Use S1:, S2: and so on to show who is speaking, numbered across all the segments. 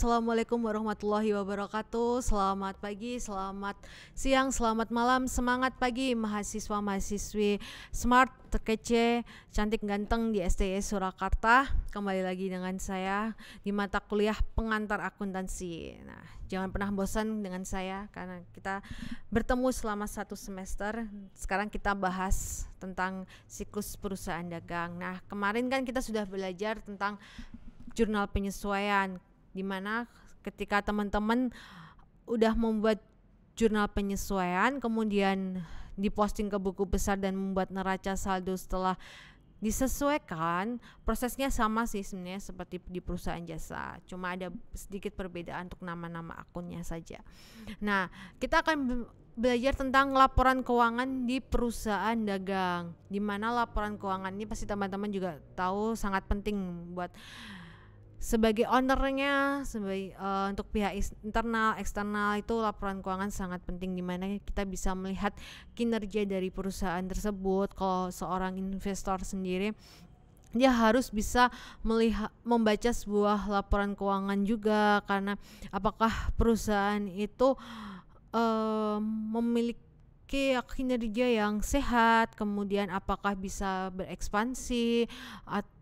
S1: Assalamualaikum warahmatullahi wabarakatuh. Selamat pagi, selamat siang, selamat malam, semangat pagi mahasiswa-mahasiswi smart, terkece, cantik ganteng di STS Surakarta. Kembali lagi dengan saya di mata kuliah pengantar akuntansi. Nah, jangan pernah bosan dengan saya karena kita bertemu selama 1 semester. Sekarang kita bahas tentang siklus perusahaan dagang. Nah, kemarin kan kita sudah belajar tentang jurnal penyesuaian, di mana ketika teman-teman udah membuat jurnal penyesuaian, kemudian diposting ke buku besar dan membuat neraca saldo setelah disesuaikan, prosesnya sama sih sebenarnya seperti di perusahaan jasa, cuma ada sedikit perbedaan untuk nama-nama akunnya saja. Nah, kita akan belajar tentang laporan keuangan di perusahaan dagang, di mana laporan keuangan ini pasti teman-teman juga tahu sangat penting buat sebagai ownernya, untuk pihak internal, eksternal, itu laporan keuangan sangat penting, di mana kita bisa melihat kinerja dari perusahaan tersebut. Kalau seorang investor sendiri, dia harus bisa membaca sebuah laporan keuangan juga, karena apakah perusahaan itu memiliki kinerja yang sehat, kemudian apakah bisa berekspansi,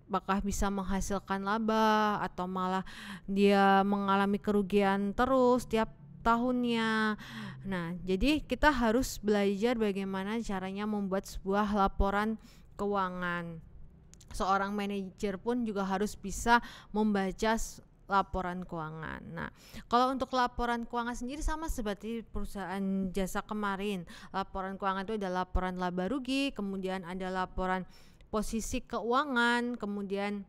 S1: apakah bisa menghasilkan laba, atau malah dia mengalami kerugian terus tiap tahunnya. Nah, jadi kita harus belajar bagaimana caranya membuat sebuah laporan keuangan. Seorang manajer pun juga harus bisa membaca laporan keuangan. Nah, kalau untuk laporan keuangan sendiri sama seperti perusahaan jasa kemarin. Laporan keuangan itu ada laporan laba rugi, kemudian ada laporan posisi keuangan, kemudian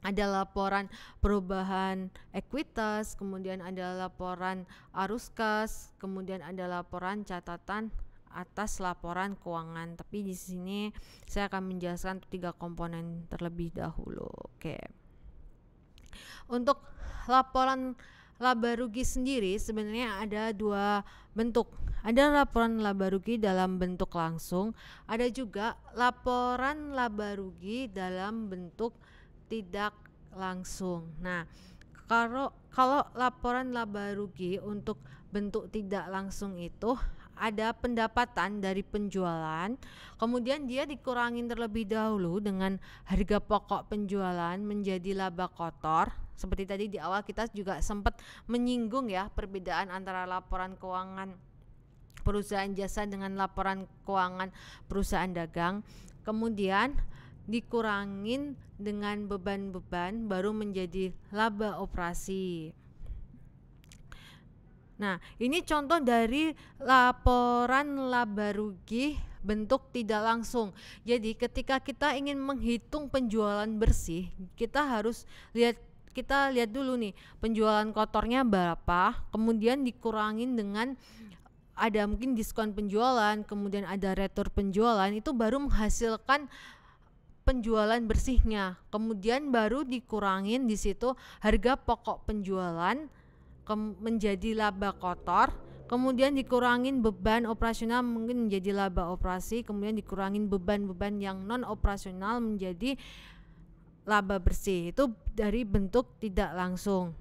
S1: ada laporan perubahan ekuitas, kemudian ada laporan arus kas, kemudian ada laporan catatan atas laporan keuangan. Tapi di sini saya akan menjelaskan 3 komponen terlebih dahulu. Oke. Untuk laporan laba rugi sendiri sebenarnya ada 2 bentuk. Ada laporan laba rugi dalam bentuk langsung, ada juga laporan laba rugi dalam bentuk tidak langsung. Nah, kalau laporan laba rugi untuk bentuk tidak langsung itu ada pendapatan dari penjualan, kemudian dia dikurangin terlebih dahulu dengan harga pokok penjualan menjadi laba kotor. Seperti tadi di awal kita juga sempat menyinggung ya perbedaan antara laporan keuangan perusahaan jasa dengan laporan keuangan perusahaan dagang. Kemudian dikurangin dengan beban-beban baru menjadi laba operasi. Nah, ini contoh dari laporan laba rugi bentuk tidak langsung. Jadi ketika kita ingin menghitung penjualan bersih, kita lihat dulu nih penjualan kotornya berapa, kemudian dikurangin dengan ada mungkin diskon penjualan, kemudian ada retur penjualan, itu baru menghasilkan penjualan bersihnya. Kemudian baru dikurangin di situ harga pokok penjualan menjadi laba kotor, kemudian dikurangin beban operasional mungkin menjadi laba operasi, kemudian dikurangin beban-beban yang non operasional menjadi laba bersih. Itu dari bentuk tidak langsung.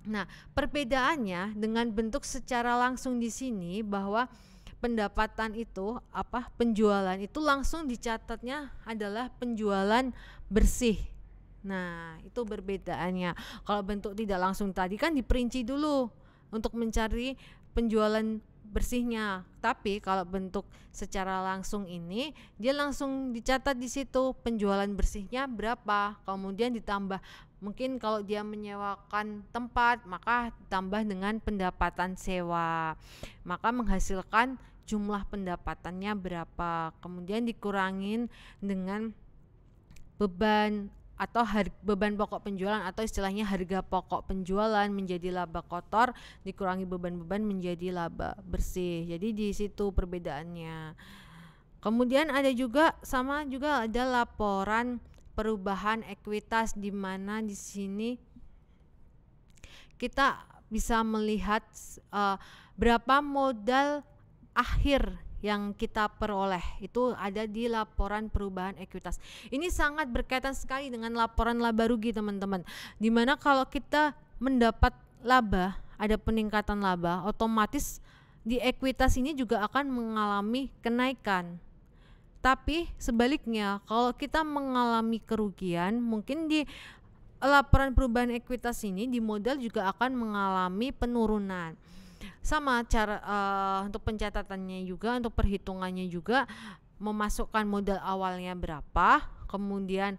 S1: Nah, perbedaannya dengan bentuk secara langsung di sini bahwa pendapatan itu penjualan itu langsung dicatatnya adalah penjualan bersih. Nah, itu perbedaannya. Kalau bentuk tidak langsung tadi kan diperinci dulu untuk mencari penjualan bersihnya. Tapi kalau bentuk secara langsung ini dia langsung dicatat di situ penjualan bersihnya berapa. Kemudian ditambah mungkin kalau dia menyewakan tempat maka ditambah dengan pendapatan sewa. Maka menghasilkan jumlah pendapatannya berapa. Kemudian dikurangin dengan beban atau beban pokok penjualan, atau istilahnya harga pokok penjualan menjadi laba kotor, dikurangi beban-beban menjadi laba bersih. Jadi di situ perbedaannya. Kemudian ada juga ada laporan perubahan ekuitas, di mana di sini kita bisa melihat berapa modal akhir yang kita peroleh. Itu ada di laporan perubahan ekuitas. Ini sangat berkaitan sekali dengan laporan laba rugi, teman-teman. Dimana kalau kita mendapat laba, ada peningkatan laba, otomatis di ekuitas ini juga akan mengalami kenaikan. Tapi sebaliknya, kalau kita mengalami kerugian, mungkin di laporan perubahan ekuitas ini di modal juga akan mengalami penurunan. Sama cara untuk pencatatannya juga, untuk perhitungannya juga, memasukkan modal awalnya berapa, kemudian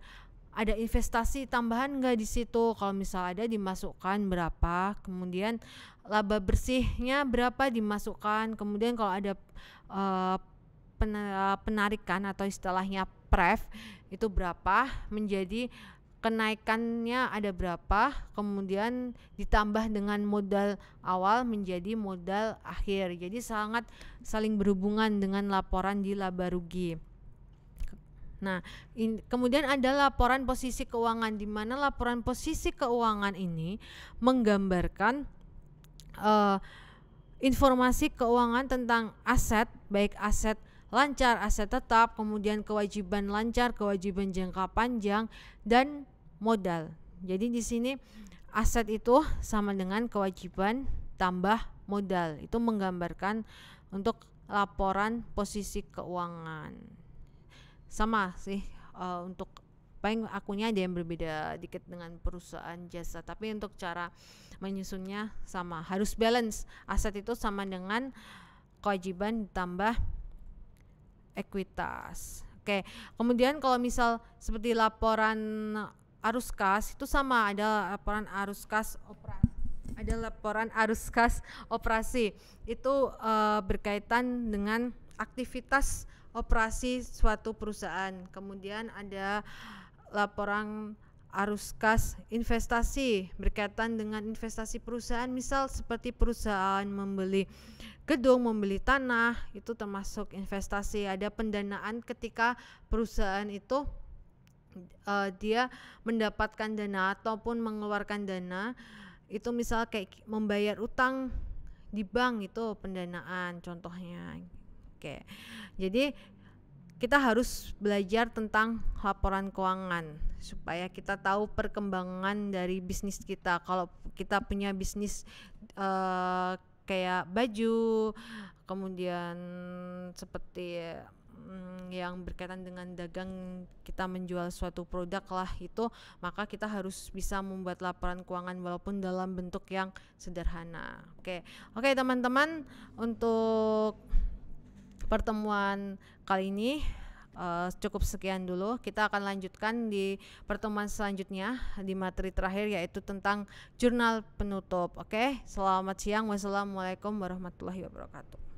S1: ada investasi tambahan nggak di situ, kalau misal ada dimasukkan berapa, kemudian laba bersihnya berapa dimasukkan, kemudian kalau ada penarikan atau istilahnya pref itu berapa, menjadi kenaikannya ada berapa, kemudian ditambah dengan modal awal menjadi modal akhir. Jadi sangat saling berhubungan dengan laporan di laba rugi. Nah, kemudian ada laporan posisi keuangan, di mana laporan posisi keuangan ini menggambarkan informasi keuangan tentang aset, baik aset lancar, aset tetap, kemudian kewajiban lancar, kewajiban jangka panjang, dan modal. Jadi di sini aset itu sama dengan kewajiban tambah modal. Itu menggambarkan untuk laporan posisi keuangan. Sama sih untuk paling akunnya ada yang berbeda dikit dengan perusahaan jasa, tapi untuk cara menyusunnya sama, harus balance. Aset itu sama dengan kewajiban ditambah ekuitas. Oke, kemudian kalau misal seperti laporan arus kas itu sama, ada laporan arus kas operasi. Ada laporan arus kas operasi itu berkaitan dengan aktivitas operasi suatu perusahaan. Kemudian ada laporan arus kas investasi berkaitan dengan investasi perusahaan, misal seperti perusahaan membeli gedung, membeli tanah, itu termasuk investasi. Ada pendanaan ketika perusahaan itu dia mendapatkan dana ataupun mengeluarkan dana, itu misal kayak membayar utang di bank, itu pendanaan contohnya. Oke, jadi kita harus belajar tentang laporan keuangan supaya kita tahu perkembangan dari bisnis kita. Kalau kita punya bisnis kayak baju, kemudian seperti yang berkaitan dengan dagang, kita menjual suatu produk lah itu, maka kita harus bisa membuat laporan keuangan walaupun dalam bentuk yang sederhana. Oke teman-teman, untuk pertemuan kali ini cukup sekian dulu. Kita akan lanjutkan di pertemuan selanjutnya di materi terakhir, yaitu tentang jurnal penutup. Oke, selamat siang. Wassalamualaikum warahmatullahi wabarakatuh.